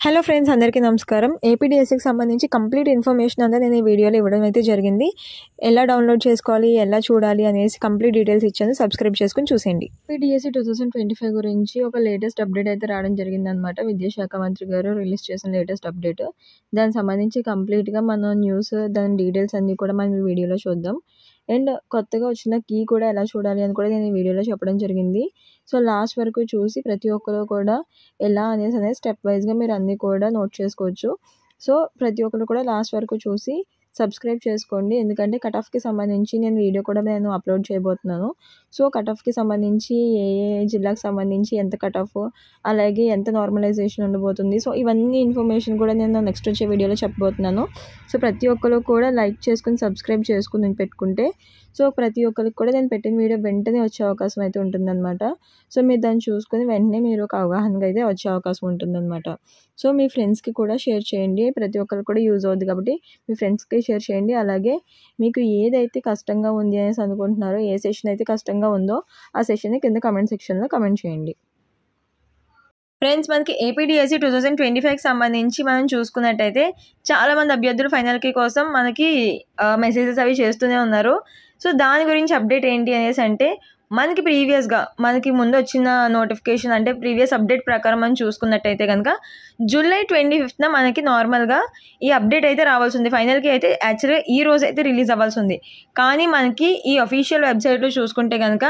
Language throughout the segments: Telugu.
హలో ఫ్రెండ్స్, అందరికీ నమస్కారం. ఏపీడీఎస్సీకి సంబంధించి కంప్లీట్ ఇన్ఫర్మేషన్ అంతా నేను ఈ వీడియోలో ఇవ్వడం అయితే జరిగింది. ఎలా డౌన్లోడ్ చేసుకోవాలి, ఎలా చూడాలి అనేసి కంప్లీట్ డీటెయిల్స్ ఇచ్చాను. సబ్స్క్రైబ్ చేసుకుని చూసేయండి. ఏపీడీఎస్సీ 2025 గురించి ఒక లేటెస్ట్ అప్డేట్ అయితే రావడం జరిగిందనమాట. విద్యాశాఖ మంత్రి గారు రిలీజ్ చేసిన లేటెస్ట్ అప్డేట్. దానికి సంబంధించి కంప్లీట్గా మన న్యూస్, దాని డీటెయిల్స్ అన్నీ కూడా మనం ఈ వీడియోలో చూద్దాం. అండ్ కొత్తగా వచ్చిన కీ కూడా ఎలా చూడాలి అని కూడా నేను ఈ వీడియోలో చెప్పడం జరిగింది. సో లాస్ట్ వరకు చూసి ప్రతి ఒక్కరు కూడా ఎలా అనేది స్టెప్ వైజ్గా మీరు అన్నీ కూడా నోట్ చేసుకోవచ్చు. సో ప్రతి ఒక్కరు కూడా లాస్ట్ వరకు చూసి సబ్స్క్రైబ్ చేసుకోండి. ఎందుకంటే కట్ ఆఫ్కి సంబంధించి నేను వీడియో కూడా అప్లోడ్ చేయబోతున్నాను. సో కట్ ఆఫ్కి సంబంధించి ఏ జిల్లాకు సంబంధించి ఎంత కట్ ఆఫ్, అలాగే ఎంత నార్మలైజేషన్ ఉండబోతుంది, సో ఇవన్నీ ఇన్ఫర్మేషన్ కూడా నేను నెక్స్ట్ వచ్చే వీడియోలో చెప్పబోతున్నాను. సో ప్రతి ఒక్కరు కూడా లైక్ చేసుకుని సబ్స్క్రైబ్ చేసుకుని పెట్టుకుంటే సో ప్రతి ఒక్కరికి కూడా నేను పెట్టిన వీడియో వెంటనే వచ్చే అవకాశం అయితే ఉంటుందన్నమాట. సో మీరు దాన్ని చూసుకొని వెంటనే మీరు ఒక అవగాహనగా అయితే వచ్చే అవకాశం ఉంటుందన్నమాట. సో మీ ఫ్రెండ్స్కి కూడా షేర్ చేయండి. ప్రతి ఒక్కరికి కూడా యూజ్ అవుతుంది కాబట్టి మీ ఫ్రెండ్స్కి షేర్ చేయండి. అలాగే మీకు ఏదైతే కష్టంగా ఉంది అనేసి అనుకుంటున్నారో, ఏ సెషన్ అయితే కష్టంగా ఉందో ఆ సెషన్ని కింద కమెంట్ సెక్షన్లో కమెంట్ చేయండి. ఫ్రెండ్స్, మనకి ఏపీడీఎస్సీ 2025కి సంబంధించి మనం చూసుకున్నట్టయితే చాలామంది అభ్యర్థులు ఫైనల్కి కోసం మనకి మెసేజెస్ అవి చేస్తూనే ఉన్నారు. సో దాని గురించి అప్డేట్ ఏంటి అనేసి అంటే, మనకి ప్రీవియస్గా మనకి ముందు వచ్చిన నోటిఫికేషన్ అంటే ప్రీవియస్ అప్డేట్ ప్రకారం మనం చూసుకున్నట్టయితే కనుక జూలై 25న మనకి నార్మల్గా ఈ అప్డేట్ అయితే రావాల్సి ఉంది. ఫైనల్కి అయితే యాక్చువల్గా ఈ రోజు అయితే రిలీజ్ అవ్వాల్సి ఉంది. కానీ మనకి ఈ అఫీషియల్ వెబ్సైట్లో చూసుకుంటే కనుక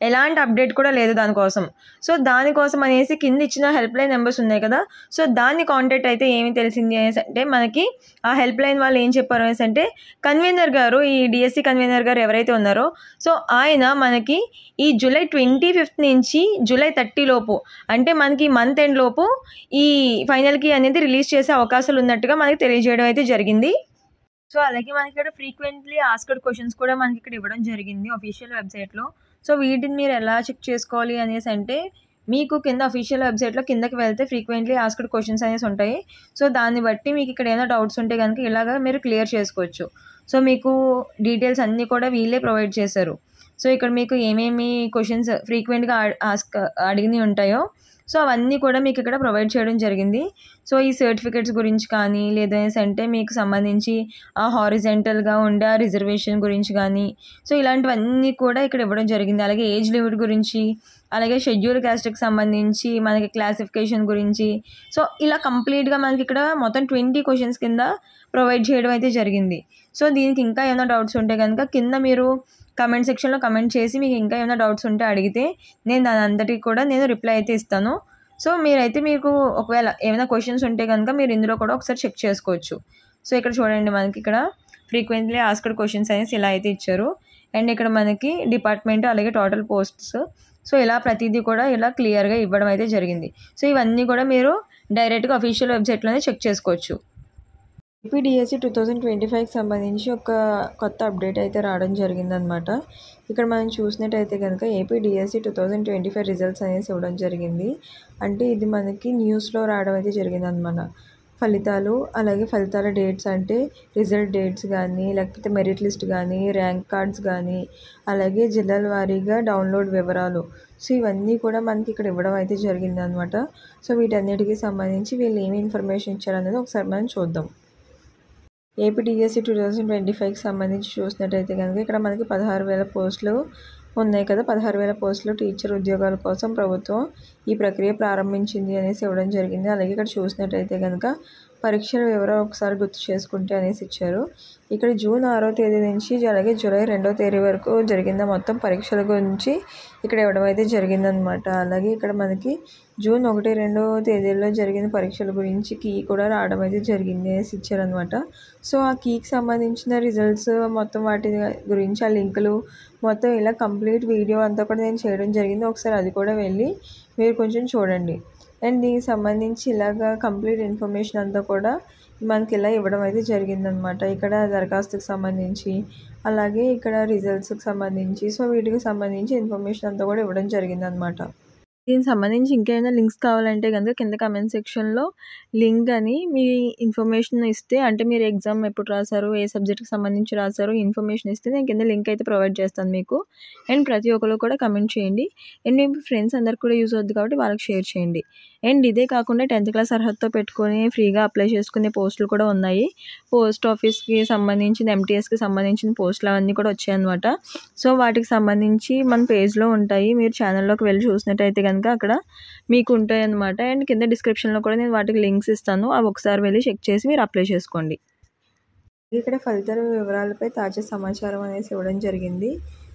ఎలాంటి అప్డేట్ కూడా లేదు దానికోసం. సో దానికోసం అనేసి కింద ఇచ్చిన హెల్ప్ లైన్ నెంబర్స్ ఉన్నాయి కదా, సో దాన్ని కాంటాక్ట్ అయితే ఏమి తెలిసింది అనేసి అంటే, మనకి ఆ హెల్ప్ లైన్ వాళ్ళు ఏం చెప్పారు అనేసి అంటే, కన్వీనర్ గారు, ఈ డిఎస్సి కన్వీనర్ గారు ఎవరైతే ఉన్నారో సో ఆయన మనకి ఈ జూలై 25 నుంచి జూలై 30 లోపు, అంటే మనకి మంత్ ఎండ్ లోపు ఈ ఫైనల్కి అనేది రిలీజ్ చేసే అవకాశాలు ఉన్నట్టుగా మనకి తెలియజేయడం అయితే జరిగింది. సో అలాగే మనకి ఇక్కడ ఫ్రీక్వెంట్లీ ఆస్క్డ్ క్వశ్చన్స్ కూడా మనకి ఇక్కడ ఇవ్వడం జరిగింది అఫీషియల్ వెబ్సైట్లో. సో వీటిని మీరు ఎలా చెక్ చేసుకోవాలి అనేసి అంటే, మీకు కింద అఫీషియల్ వెబ్సైట్లో కిందకి వెళ్తే ఫ్రీక్వెంట్లీ ఆస్క్డ్ క్వశ్చన్స్ అనేసి ఉంటాయి. సో దాన్ని బట్టి మీకు ఇక్కడ ఏమైనా డౌట్స్ ఉంటే కనుక ఇలాగా మీరు క్లియర్ చేసుకోవచ్చు. సో మీకు డీటెయిల్స్ అన్నీ కూడా వీళ్ళే ప్రొవైడ్ చేశారు. సో ఇక్కడ మీకు ఏమేమి క్వశ్చన్స్ ఫ్రీక్వెంట్గా అడిగినవి ఉంటాయో సో అవన్నీ కూడా మీకు ఇక్కడ ప్రొవైడ్ చేయడం జరిగింది. సో ఈ సర్టిఫికేట్స్ గురించి కానీ, లేదనేసి అంటే మీకు సంబంధించి ఆ హారిజెంటల్గా ఉండే ఆ రిజర్వేషన్ గురించి కానీ, సో ఇలాంటివన్నీ కూడా ఇక్కడ ఇవ్వడం జరిగింది. అలాగే ఏజ్ లిమిట్ గురించి, అలాగే షెడ్యూల్ క్యాస్ట్కి సంబంధించి మనకి క్లాసిఫికేషన్ గురించి, సో ఇలా కంప్లీట్గా మనకి ఇక్కడ మొత్తం 20 క్వశ్చన్స్ కింద ప్రొవైడ్ చేయడం అయితే జరిగింది. సో దీనికి ఇంకా ఏమైనా డౌట్స్ ఉంటే కనుక కింద మీరు కమెంట్ సెక్షన్లో కమెంట్ చేసి మీకు ఇంకా ఏమైనా డౌట్స్ ఉంటే అడిగితే నేను దాని అంతటికి కూడా నేను రిప్లై అయితే ఇస్తాను. సో మీరైతే మీకు ఒకవేళ ఏమైనా క్వశ్చన్స్ ఉంటే కనుక మీరు ఇందులో కూడా ఒకసారి చెక్ చేసుకోవచ్చు. సో ఇక్కడ చూడండి, మనకి ఇక్కడ ఫ్రీక్వెంట్లీ ఆస్క్డ్ క్వశ్చన్స్ అనేసి ఇలా అయితే ఇచ్చారు. అండ్ ఇక్కడ మనకి డిపార్ట్మెంట్, అలాగే టోటల్ పోస్ట్స్, సో ఇలా ప్రతిదీ కూడా ఇలా క్లియర్గా ఇవ్వడం అయితే జరిగింది. సో ఇవన్నీ కూడా మీరు డైరెక్ట్గా అఫీషియల్ వెబ్సైట్లోనే చెక్ చేసుకోవచ్చు. ఏపీడీఎస్సీ 2025కి సంబంధించి ఒక కొత్త అప్డేట్ అయితే రావడం జరిగిందనమాట. ఇక్కడ మనం చూసినట్టయితే కనుక ఏపీడీఎస్సీ 2025 రిజల్ట్స్ అనేసి ఇవ్వడం జరిగింది. అంటే ఇది మనకి న్యూస్లో రావడం అయితే జరిగిందనమాట. ఫలితాలు, అలాగే ఫలితాల డేట్స్ అంటే రిజల్ట్ డేట్స్ కానీ, లేకపోతే మెరిట్ లిస్ట్ కానీ, ర్యాంక్ కార్డ్స్ కానీ, అలాగే జిల్లాల వారీగా డౌన్లోడ్ వివరాలు, సో ఇవన్నీ కూడా మనకి ఇక్కడ ఇవ్వడం అయితే జరిగిందనమాట. సో వీటన్నిటికీ సంబంధించి వీళ్ళు ఏమి ఇన్ఫర్మేషన్ ఇచ్చారనేది ఒకసారి మనం చూద్దాం. ఏపీడీఎస్సీ 2025కి సంబంధించి చూసినట్టయితే కనుక ఇక్కడ మనకి 16,000 పోస్టులు ఉన్నాయి కదా. 16,000 పోస్టులు టీచర్ ఉద్యోగాల కోసం ప్రభుత్వం ఈ ప్రక్రియ ప్రారంభించింది అనేసి ఇవ్వడం జరిగింది. అలాగే ఇక్కడ చూసినట్టయితే కనుక పరీక్షల వివరాలు ఒకసారి గుర్తు చేసుకుంటే అనేసి ఇచ్చారు. ఇక్కడ జూన్ 6వ తేదీ నుంచి అలాగే జూలై 2వ తేదీ వరకు జరిగిన మొత్తం పరీక్షల గురించి ఇక్కడ ఇవ్వడం అయితే జరిగిందనమాట. అలాగే ఇక్కడ మనకి జూన్ 1, 2 తేదీల్లో జరిగిన పరీక్షల గురించి కీ కూడా రావడం అయితే జరిగింది అనేసి ఇచ్చారనమాట. సో ఆ కీకి సంబంధించిన రిజల్ట్స్ మొత్తం వాటి గురించి ఆ లింకులు మొత్తం ఇలా కంప్లీట్ వీడియో అంతా కూడా నేను చేయడం జరిగింది. ఒకసారి అది కూడా వెళ్ళి మీరు కొంచెం చూడండి. అండ్ దీనికి సంబంధించి ఇలాగా కంప్లీట్ ఇన్ఫర్మేషన్ అంతా కూడా మనకి ఇలా ఇవ్వడం అయితే జరిగిందనమాట. ఇక్కడ దరఖాస్తుకు సంబంధించి, అలాగే ఇక్కడ రిజల్ట్స్కి సంబంధించి, సో వీటికి సంబంధించి ఇన్ఫర్మేషన్ అంతా కూడా ఇవ్వడం జరిగిందనమాట. దీనికి సంబంధించి ఇంకేమైనా లింక్స్ కావాలంటే గనుక కింద కామెంట్ సెక్షన్‌లో లింక్ అని మీ ఇన్ఫర్మేషన్ ఇస్తే, అంటే మీరు ఎగ్జామ్ ఎప్పుడు రాసారు, ఏ సబ్జెక్ట్‌కి సంబంధించి రాసారు, ఇన్ఫర్మేషన్ ఇస్తే నేను కింద లింక్ అయితే ప్రొవైడ్ చేస్తాను మీకు. అండ్ ప్రతి ఒక్కరు కూడా కమెంట్ చేయండి. అండ్ మీ ఫ్రెండ్స్ అందరికి కూడా యూజ్ అవుద్ది కాబట్టి వాళ్ళకి షేర్ చేయండి. అండ్ ఇదే కాకుండా 10th క్లాస్ అర్హతతో పెట్టుకొని ఫ్రీగా అప్లై చేసుకునే పోస్టులు కూడా ఉన్నాయి. పోస్ట్ ఆఫీస్‌కి సంబంధించిన, ఎంటీఎస్‌కి సంబంధించిన పోస్టులు అవన్నీ కూడా వచ్చాయన్నమాట. సో వాటికి సంబంధించి మన పేజ్‌లో ఉంటాయి. మీరు ఛానల్‌లోకి వెళ్ళి చూసినట్టయితే గనుక అక్కడ మీకు ఉంటాయన్నమాట. అండ్ కింద డిస్క్రిప్షన్‌లో కూడా నేను వాటికి లింక్స్ ఇస్తాను. అవి ఒకసారి వెళ్ళి చెక్ చేసి మీరు అప్లై చేసుకోండి. ఇక్కడ ఫలితాల వివరాలపై తాజా సమాచారం అనేసి ఇవ్వడం జరిగింది.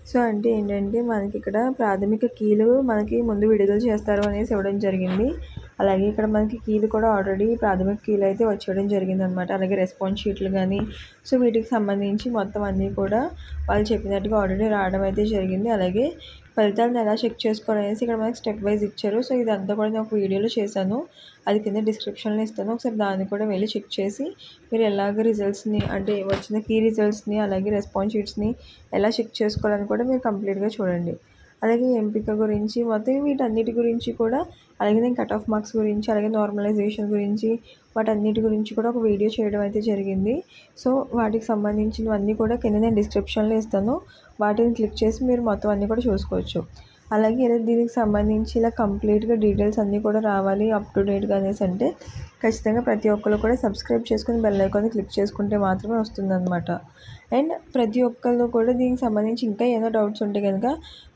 సో అంటే ఏంటంటే మనకి ఇక్కడ ప్రాథమిక కీలు మనకి ముందు విడుదల చేస్తారు అనేసి ఇవ్వడం జరిగింది. అలాగే ఇక్కడ మనకి కీలు కూడా ఆల్రెడీ ప్రాథమిక కీలు అయితే వచ్చేయడం జరిగిందనమాట. అలాగే రెస్పాన్స్ షీట్లు కానీ సో వీటికి సంబంధించి మొత్తం అన్నీ కూడా వాళ్ళు చెప్పినట్టుగా ఆల్రెడీ రావడం అయితే జరిగింది. అలాగే ఫలితాలను ఎలా చెక్ చేసుకోవాలనేసి ఇక్కడ మనకి స్టెప్ వైజ్ ఇచ్చారు. సో ఇదంతా కూడా నేను ఒక వీడియోలో చేశాను. అది కింద డిస్క్రిప్షన్లో ఇస్తాను. ఒకసారి దాన్ని కూడా వెళ్ళి చెక్ చేసి మీరు ఎలాగ రిజల్ట్స్ని, అంటే వచ్చిన కీ రిజల్ట్స్ని అలాగే రెస్పాన్స్ షీట్స్ని ఎలా చెక్ చేసుకోవాలని కూడా మీరు కంప్లీట్గా చూడండి. అలాగే ఎంపిక గురించి మొత్తం వీటన్నిటి గురించి కూడా, అలాగే నేను కట్ ఆఫ్ మార్క్స్ గురించి, అలాగే నార్మలైజేషన్ గురించి, వాటన్నిటి గురించి కూడా ఒక వీడియో చేయడం అయితే జరిగింది. సో వాటికి సంబంధించినవన్నీ కూడా కింద నేను డిస్క్రిప్షన్లో ఇస్తాను. వాటిని క్లిక్ చేసి మీరు మొత్తం అన్నీ కూడా చూసుకోవచ్చు. అలాగే దీనికి సంబంధించి ఇలా కంప్లీట్గా డీటెయిల్స్ అన్నీ కూడా రావాలి అప్ టు డేట్గా అనేసి అంటే ఖచ్చితంగా ప్రతి ఒక్కరు కూడా సబ్స్క్రైబ్ చేసుకుని బెల్ ఐకాన్ని క్లిక్ చేసుకుంటే మాత్రమే వస్తుందన్నమాట. అండ్ ప్రతి ఒక్కళ్ళు కూడా దీనికి సంబంధించి ఇంకా ఏదో డౌట్స్ ఉంటే కనుక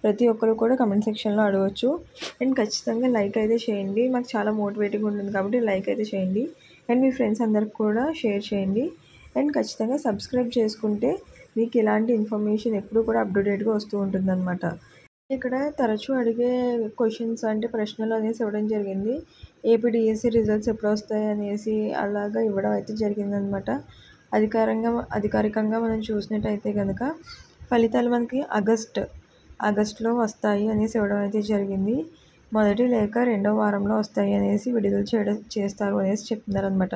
ప్రతి ఒక్కరు కూడా కమెంట్ సెక్షన్లో అడగవచ్చు. అండ్ ఖచ్చితంగా లైక్ అయితే చేయండి. మాకు చాలా మోటివేటింగ్ ఉంటుంది కాబట్టి లైక్ అయితే చేయండి. అండ్ మీ ఫ్రెండ్స్ అందరికి కూడా షేర్ చేయండి. అండ్ ఖచ్చితంగా సబ్స్క్రైబ్ చేసుకుంటే మీకు ఇలాంటి ఇన్ఫర్మేషన్ ఎప్పుడు కూడా అప్ టు డేట్గా వస్తూ ఉంటుందన్నమాట. ఇక్కడ తరచూ అడిగే క్వశ్చన్స్ అంటే ప్రశ్నలు అనేసి ఇవ్వడం జరిగింది. ఏపీడిఎస్సి రిజల్ట్స్ ఎప్పుడు వస్తాయి అనేసి అలాగా ఇవ్వడం అయితే జరిగిందనమాట. అధికారికంగా మనం చూసినట్టయితే కనుక ఫలితాలు మనకి ఆగస్టులో వస్తాయి అనేసి ఇవ్వడం అయితే జరిగింది. మొదటి లేక రెండవ వారంలో వస్తాయి అనేసి విడుదల చేస్తారు అనేసి చెప్తున్నారనమాట.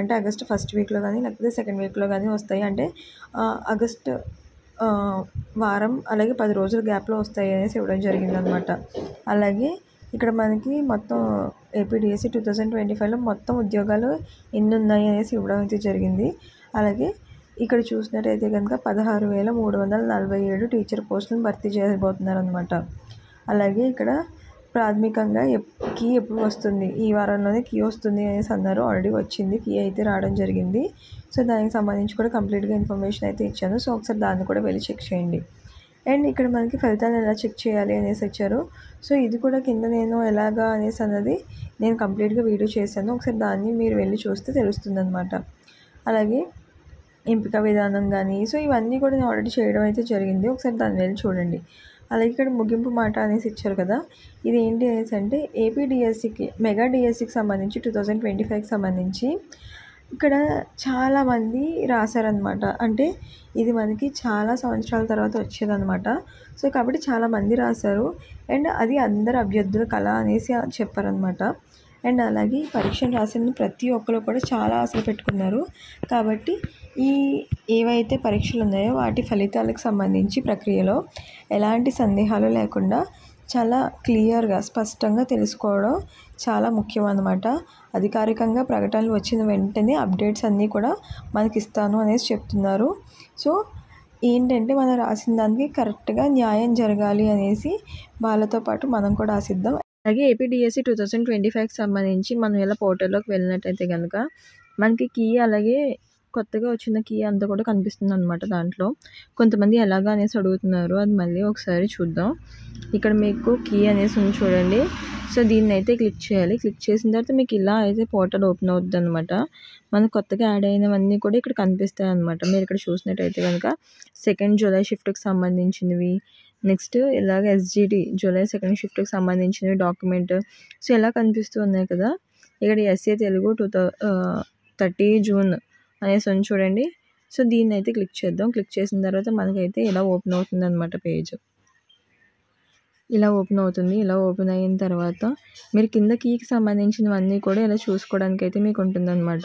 అంటే ఆగస్ట్ ఫస్ట్ వీక్లో కానీ లేకపోతే సెకండ్ వీక్లో కానీ వస్తాయి. అంటే ఆగస్ట్ వారం అలాగే 10 రోజుల గ్యాప్లో వస్తాయి అనేసి ఇవ్వడం జరిగిందనమాట. అలాగే ఇక్కడ మనకి మొత్తం ఏపీడిఎస్సి 2025లో మొత్తం ఉద్యోగాలు ఎన్ని ఉన్నాయి అనేసి ఇవ్వడం అయితే జరిగింది. అలాగే ఇక్కడ చూసినట్టయితే కనుక 16,347 టీచర్ పోస్టులను భర్తీ చేయబోతున్నారనమాట. అలాగే ఇక్కడ ప్రాథమికంగా కీ ఎప్పుడు వస్తుంది, ఈ వారంలోనే కీ వస్తుంది అనేసి అన్నారు. ఆల్రెడీ వచ్చింది, కీ అయితే రావడం జరిగింది. సో దానికి సంబంధించి కూడా కంప్లీట్గా ఇన్ఫర్మేషన్ అయితే ఇచ్చాను. సో ఒకసారి దాన్ని కూడా వెళ్ళి చెక్ చేయండి. అండ్ ఇక్కడ మనకి ఫలితాలు ఎలా చెక్ చేయాలి అనేసి ఇచ్చారు. సో ఇది కూడా కింద నేను ఎలాగా అనేసి అన్నది నేను కంప్లీట్గా వీడియో చేశాను. ఒకసారి దాన్ని మీరు వెళ్ళి చూస్తే తెలుస్తుందన్నమాట. అలాగే ఎంపిక విధానం కానీ సో ఇవన్నీ కూడా నేను ఆల్రెడీ చేయడం అయితే జరిగింది. ఒకసారి దాన్ని వెళ్ళి చూడండి. అలాగే ఇక్కడ ముగింపు మాట అనేసి ఇచ్చారు కదా, ఇది ఏంటి అనేసి అంటే ఏపీడిఎస్సికి మెగా డిఎస్సికి సంబంధించి 2025కి సంబంధించి ఇక్కడ చాలామంది రాశారనమాట. అంటే ఇది మనకి చాలా సంవత్సరాల తర్వాత వచ్చేదనమాట. సో కాబట్టి చాలామంది రాశారు. అండ్ అది అందరు అభ్యర్థుల కళ అనేసి చెప్పారనమాట. అండ్ అలాగే పరీక్షను రాసిన ప్రతి ఒక్కరు కూడా చాలా ఆశలు పెట్టుకున్నారు. కాబట్టి ఏవైతే పరీక్షలు ఉన్నాయో వాటి ఫలితాలకు సంబంధించి ప్రక్రియలో ఎలాంటి సందేహాలు లేకుండా చాలా క్లియర్గా స్పష్టంగా తెలుసుకోవడం చాలా ముఖ్యం అన్నమాట. అధికారికంగా ప్రకటనలు వచ్చిన వెంటనే అప్డేట్స్ అన్నీ కూడా మనకి ఇస్తాను అనేసి చెప్తున్నారు. సో ఏంటంటే మనం రాసిన దానికి కరెక్ట్గా న్యాయం జరగాలి అనేసి వాళ్ళతో పాటు మనం కూడా ఆశిద్దాం. అలాగే ఏపీడిఎస్సి 2025కి సంబంధించి మనం ఇలా పోర్టల్లోకి వెళ్ళినట్టయితే కనుక మనకి కీ అలాగే కొత్తగా వచ్చిన కీ అంతా కూడా కనిపిస్తుంది అనమాట. దాంట్లో కొంతమంది ఎలాగా అనేసి అడుగుతున్నారు, అది మళ్ళీ ఒకసారి చూద్దాం. ఇక్కడ మీకు కీ అనేసి ఉంది చూడండి. సో దీన్ని అయితే క్లిక్ చేయాలి. క్లిక్ చేసిన తర్వాత మీకు ఇలా అయితే పోర్టల్ ఓపెన్ అవుతుంది అనమాట. మనకు కొత్తగా యాడ్ అయినవన్నీ కూడా ఇక్కడ కనిపిస్తాయి అనమాట. మీరు ఇక్కడ చూసినట్టయితే కనుక 2nd జూలై షిఫ్ట్కి సంబంధించినవి, నెక్స్ట్ ఇలాగ ఎస్జిటి జూలై 2nd షిఫ్ట్కి సంబంధించినవి డాక్యుమెంట్ సో ఇలా కనిపిస్తూ ఉన్నాయి కదా. ఇక్కడ ఎస్ఏ తెలుగు 30 జూన్ అనేసి ఉంది చూడండి. సో దీన్ని అయితే క్లిక్ చేద్దాం. క్లిక్ చేసిన తర్వాత మనకైతే ఇలా ఓపెన్ అవుతుంది అనమాట. పేజ్ ఇలా ఓపెన్ అవుతుంది. ఇలా ఓపెన్ అయిన తర్వాత మీరు కింద కీకి సంబంధించినవన్నీ కూడా ఇలా చూసుకోవడానికి అయితే మీకు ఉంటుందన్నమాట.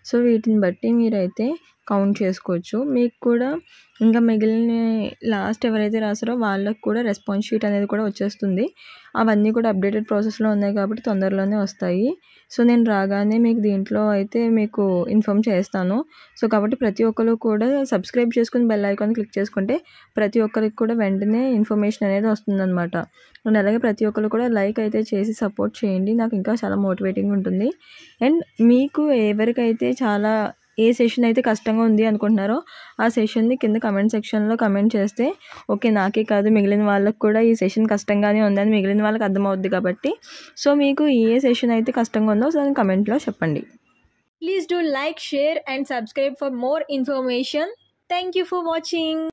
సో వీటిని బట్టి మీరైతే కౌంట్ చేసుకోవచ్చు. మీకు కూడా ఇంకా మిగిలిన లాస్ట్ ఎవరైతే రాసారో వాళ్ళకి కూడా రెస్పాన్స్ షీట్ అనేది కూడా వచ్చేస్తుంది. అవన్నీ కూడా అప్డేటెడ్ ప్రాసెస్లో ఉన్నాయి కాబట్టి తొందరలోనే వస్తాయి. సో నేను రాగానే మీకు దీంట్లో అయితే మీకు ఇన్ఫామ్ చేస్తాను. సో కాబట్టి ప్రతి ఒక్కరు కూడా సబ్స్క్రైబ్ చేసుకుని బెల్ ఐకాన్ క్లిక్ చేసుకుంటే ప్రతి ఒక్కరికి కూడా వెంటనే ఇన్ఫర్మేషన్ అనేది వస్తుందన్నమాట. అండ్ అలాగే ప్రతి ఒక్కరు కూడా లైక్ అయితే చేసి సపోర్ట్ చేయండి. నాకు ఇంకా చాలా మోటివేటింగ్ ఉంటుంది. అండ్ మీకు ఎవరికైతే చాలా ఏ సెషన్ అయితే కష్టంగా ఉంది అనుకుంటున్నారో ఆ సెషన్ని కింద కమెంట్ సెక్షన్లో కమెంట్ చేస్తే ఓకే నాకే కాదు మిగిలిన వాళ్ళకి కూడా ఈ సెషన్ కష్టంగానే ఉందని మిగిలిన వాళ్ళకి అర్థమవుద్ది కాబట్టి సో మీకు ఏ సెషన్ అయితే కష్టంగా ఉందో దాన్ని కమెంట్లో చెప్పండి. Please do like, share and subscribe for more information. Thank you for watching.